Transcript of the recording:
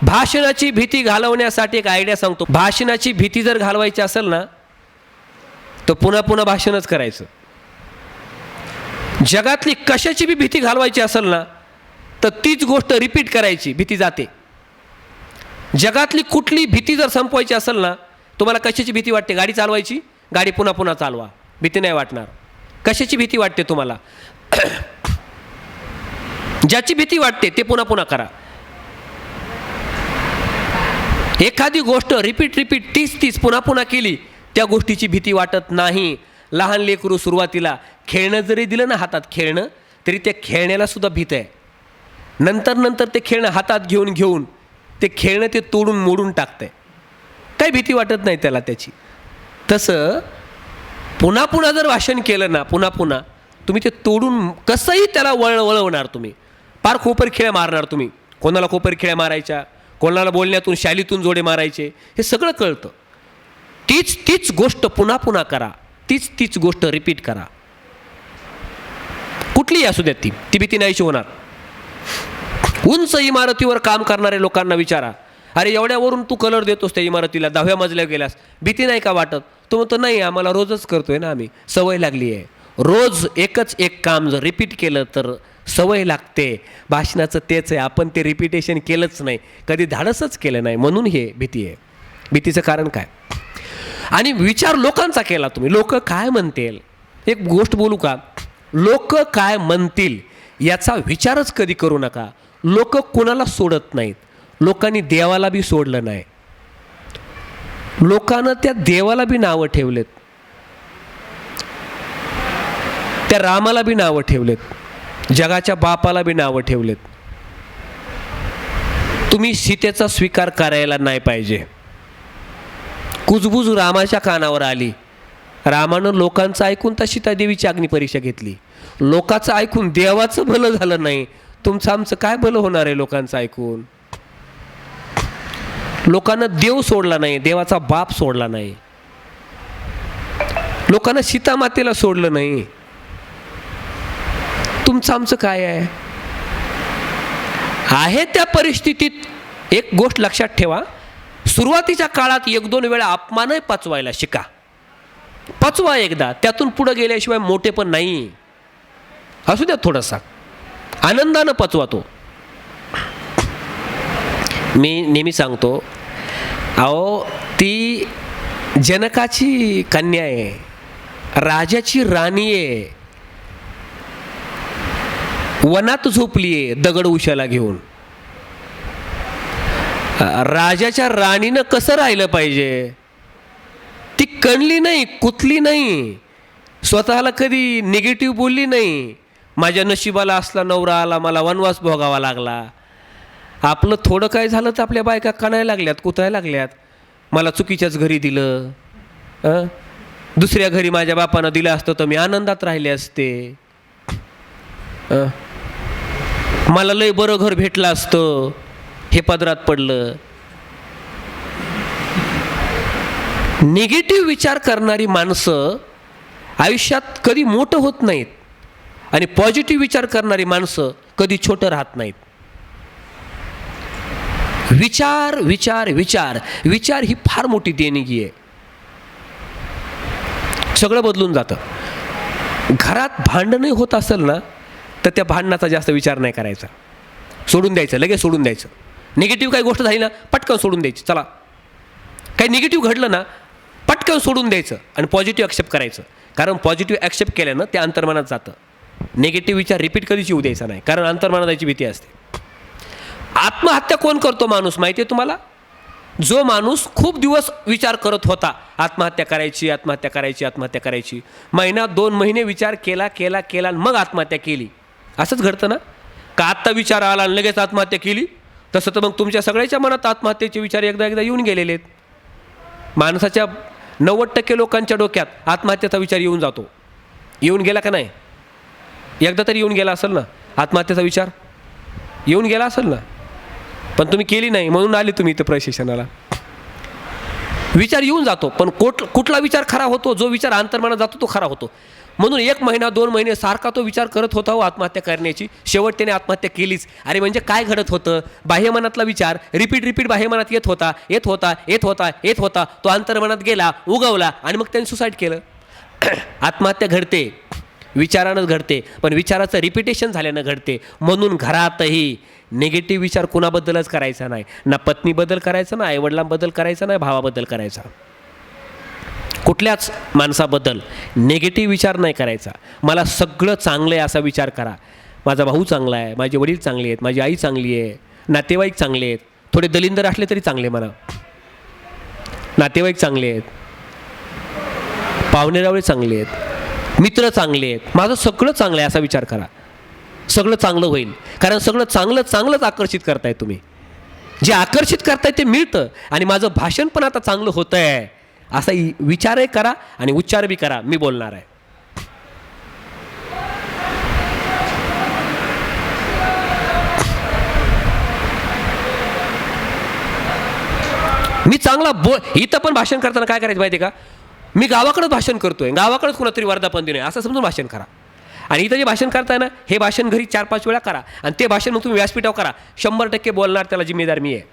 भाषणाची भीती घालवण्यासाठी एक आयडिया सांगतो. भाषणाची भीती जर घालवायची असेल ना तर पुन्हा पुन्हा भाषणच करायचं. जगातली कशाची बी भीती घालवायची असेल ना तर तीच गोष्ट रिपीट करायची, भीती जाते. जगातली कुठली भीती जर संपवायची असेल ना, तुम्हाला कशाची भीती वाटते? गाडी चालवायची, गाडी पुन्हा पुन्हा चालवा, भीती नाही वाटणार. कशाची भीती वाटते तुम्हाला? ज्याची भीती वाटते ते पुन्हा पुन्हा करा. एखादी गोष्ट रिपीट तीच पुन्हा पुन्हा केली, त्या गोष्टीची भीती वाटत नाही. लहान लेकरू सुरुवातीला खेळणं जरी दिलं ना हातात, खेळणं, तरी त्या खेळण्याला सुद्धा भीत आहे. नंतर ते खेळणं हातात घेऊन ते खेळणं ते तोडून मोडून टाकतंय, काही भीती वाटत नाही त्याला त्याची. तसं पुन्हा पुन्हा जर भाषण केलं ना, पुन्हा पुन्हा तुम्ही ते तोडून कसंही त्याला वळवणार. तुम्ही पार खोपर खेळ्या मारणार. तुम्ही कोणाला खोपर खेळ्या मारायच्या, कोणाला बोलण्यातून शालीतून जोडे मारायचे, हे सगळं कळतं. तीच गोष्ट पुन्हा पुन्हा करा, तीच गोष्ट रिपीट करा. कुठलीही असू द्या ती भीती नाहीशी होणार. उंच इमारतीवर काम करणाऱ्या लोकांना विचारा, अरे एवढ्यावरून तू कलर देतोस त्या इमारतीला, 10व्या मजल्यावर गेलास, भीती नाही का वाटत? तो म्हणतो नाही, आम्हाला रोजच करतोय ना, आम्ही सवय लागली आहे. रोज एकच एक काम जर रिपीट केलं तर सवय लागते. भाषणाचं तेच आहे, आपण ते रिपिटेशन केलंच नाही, कधी धाडसच केलं नाही, म्हणून हे भीती आहे. भीतीचं कारण काय? आणि विचार लोकांचा केला तुम्ही, लोक काय म्हणतील. एक गोष्ट बोलू का, लोक काय म्हणतील याचा विचारच कधी करू नका. लोक कोणाला सोडत नाहीत. लोकांनी देवाला बी सोडलं नाही. लोकांना त्या देवाला बी नावं ठेवलेत, त्या रामाला बी नावं ठेवलेत, जगाच्या बापाला बी नावं ठेवलेत. तुम्ही सीतेचा स्वीकार करायला नाही पाहिजे. कुजबुज रामाच्या कानावर आली. रामानं लोकांचं ऐकून तर सीतादेवीची अग्निपरीक्षा घेतली. लोकांचं ऐकून देवाचं भलं झालं नाही. तुमचं आमचं काय भलं होणार आहे लोकांचं ऐकून? लोकांना देव सोडला नाही, देवाचा बाप सोडला नाही, लोकांना सीतामातेला सोडलं नाही. तुमचं आमचं काय आहे? त्या परिस्थितीत एक गोष्ट लक्षात ठेवा, सुरुवातीच्या काळात 1-2 वेळा अपमानही पचवायला शिका. पचवा एकदा, त्यातून पुढे गेल्याशिवाय मोठे पण नाही. असू द्या थोडासा आनंदानं पचवा तो. मी नेहमी सांगतो, अहो ती जनकाची कन्या आहे, राजाची राणी आहे, वनात झोपली आहे दगड उशाला घेऊन. राजाच्या राणीनं कसं राहिलं पाहिजे? ती कणली नाही, कुतली नाही, स्वतःला कधी निगेटिव्ह बोलली नाही. माझ्या नशिबाला असला नवरा आला, मला वनवास भोगावा लागला. आपलं थोडं काय झालं तर आपल्या बायका कणायला लागल्यात, कुतायला लागल्यात, मला चुकीच्याच घरी दिलं, दुसऱ्या घरी माझ्या बापानं दिलं असतं तर मी आनंदात राहिले असते, मला लय बरं घर भेटलं असतं, हे पदरात पडलं. निगेटिव्ह विचार करणारी माणसं आयुष्यात कधी मोठं होत नाहीत आणि पॉझिटिव्ह विचार करणारी माणसं कधी छोटं राहत नाहीत. विचार विचार विचार विचार ही फार मोठी देणगी आहे. सगळं बदलून जातं. घरात भांडणही होत असेल ना तर त्या भांडणाचा जास्त विचार नाही करायचा, सोडून द्यायचं, लगेच सोडून द्यायचं. निगेटिव्ह काही गोष्ट झाली ना पटकन सोडून द्यायची. चला काही निगेटिव्ह घडलं ना पटकन सोडून द्यायचं आणि पॉझिटिव्ह ॲक्सेप्ट करायचं. कारण पॉझिटिव्ह ॲक्सेप्ट केल्यानं ते अंतर्मनात जातं. निगेटिव्ह विचार रिपीट कधीच येऊ द्यायचा नाही, कारण अंतर्मनात जायची भीती असते. आत्महत्या कोण करतो माणूस माहिती आहे तुम्हाला? जो माणूस खूप दिवस विचार करत होता आत्महत्या करायची आत्महत्या करायची आत्महत्या करायची, महिना 2 महिने विचार केला केला केला मग आत्महत्या केली. असंच घडतं ना? का आत्ता विचार आला आणि लगेच आत्महत्या केली? तसं तर मग तुमच्या सगळ्याच्या मनात आत्महत्येचे विचार एकदा येऊन गेलेले आहेत. माणसाच्या 90% लोकांच्या डोक्यात आत्महत्येचा विचार येऊन जातो. येऊन गेला का नाही? एकदा तरी येऊन गेला असेल ना आत्महत्येचा विचार? येऊन गेला असेल ना, पण तुम्ही केली नाही म्हणून आली तुम्ही इथं प्रशिक्षणाला. विचार येऊन जातो, पण कुठला विचार खरा होतो? जो विचार अंतर्मनात जातो तो खरा होतो. म्हणून 1 महिना 2 महिने सारखा तो विचार करत होता हो आत्महत्या करण्याची. शेवट त्याने आत्महत्या केलीच. अरे म्हणजे काय घडत होतं? बाह्यमनातला विचार रिपीट बाह्यमनात येत होता. तो अंतर्मनात गेला, उगवला आणि मग त्याने सुसाईड केलं. आत्महत्या घडते विचारानंच घडते, पण विचाराचं रिपिटेशन झाल्यानं घडते. म्हणून घरातही निगेटिव्ह विचार कुणाबद्दलच करायचा नाही. ना पत्नीबद्दल करायचा, ना आईवडिलांबद्दल करायचा, ना भावाबद्दल करायचा. कुठल्याच माणसाबद्दल निगेटिव्ह विचार नाही करायचा. मला सगळं चांगलं आहे असा विचार करा. माझा भाऊ चांगला आहे, माझे वडील चांगले आहेत, माझी आई चांगली आहे, नातेवाईक चांगले आहेत. थोडे दलिंदर असले तरी चांगले म्हणा, नातेवाईक चांगले आहेत, पाहुणेरावळे चांगले आहेत, मित्र चांगले आहेत, माझं सगळं चांगलं आहे असा विचार करा. सगळं चांगलं होईल. कारण सगळं चांगलंच आकर्षित करताय तुम्ही. जे आकर्षित करताय ते मिळतं. आणि माझं भाषण पण आता चांगलं होतं आहे असा विचारही करा आणि उच्चार बी करा. मी बोलणार आहे. मी चांगला इथं पण भाषण करताना काय करायचं माहिती आहे का? मी गावाकडेच भाषण करतोय, गावाकडेच कुणातरी वर्धापन दिन आहे असं समजून भाषण करा. आणि इथं जे भाषण करताय ना, हे भाषण घरी 4-5 वेळा करा आणि ते भाषण मग तुम्ही व्यासपीठावर करा. 100% बोलणार त्याला जिम्मेदार मी आहे.